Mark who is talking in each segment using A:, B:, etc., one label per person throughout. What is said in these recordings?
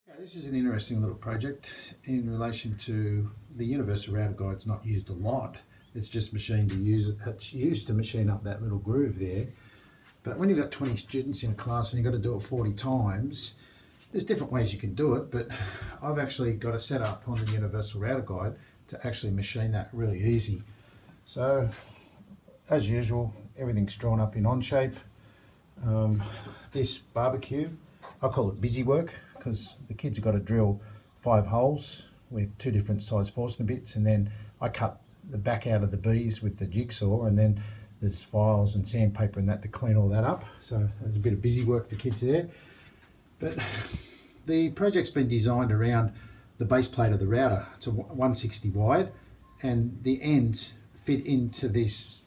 A: Okay, this is an interesting little project in relation to the universal router guide's not used a lot. It's just it's used to machine up that little groove there. But when you've got 20 students in a class and you've got to do it 40 times, there's different ways you can do it, but I've actually got a setup on the universal router guide to actually machine that really easy. So, as usual, everything's drawn up in Onshape. This BBQ, I call it busy work because the kids have got to drill 5 holes with 2 different size Forstner bits, and then I cut the back out of the bees with the jigsaw, and then there's files and sandpaper and that to clean all that up. So there's a bit of busy work for kids there. But the project's been designed around the base plate of the router. It's a 160 wide, and the ends fit into this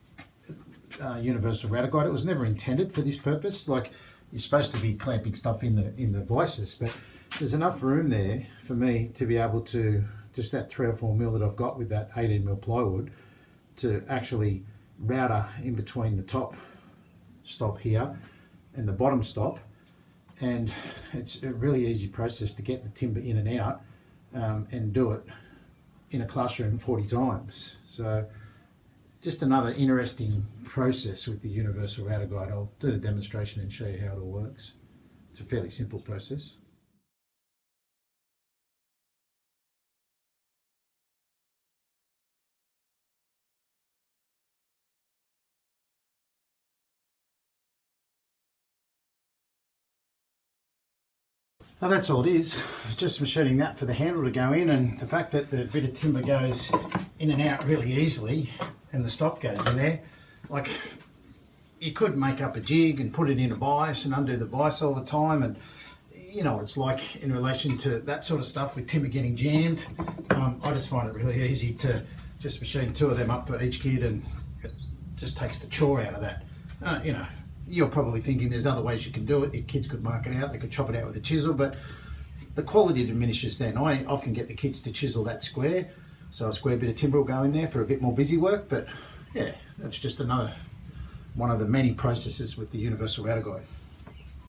A: universal router guide. It was never intended for this purpose. Like, you're supposed to be clamping stuff in the vices, but there's enough room there for me to be able to, just that 3 or 4 mil that I've got with that 18 mil plywood, to actually router in between the top stop here and the bottom stop. And it's a really easy process to get the timber in and out, and do it in a classroom 40 times. So just another interesting process with the universal router guide. I'll do the demonstration and show you how it all works. It's a fairly simple process. Now that's all it is. It's just machining that for the handle to go in, and the fact that the bit of timber goes in and out really easily and the stop goes in there. Like, you could make up a jig and put it in a vise and undo the vise all the time, and you know, it's like in relation to that sort of stuff with timber getting jammed. I just find it really easy to just machine 2 of them up for each kid, and it just takes the chore out of that. You know, you're probably thinking there's other ways you can do it. Your kids could mark it out, they could chop it out with a chisel, but the quality diminishes then. I often get the kids to chisel that square, so a square bit of timber will go in there for a bit more busy work. But yeah, that's just another one of the many processes with the universal router guide.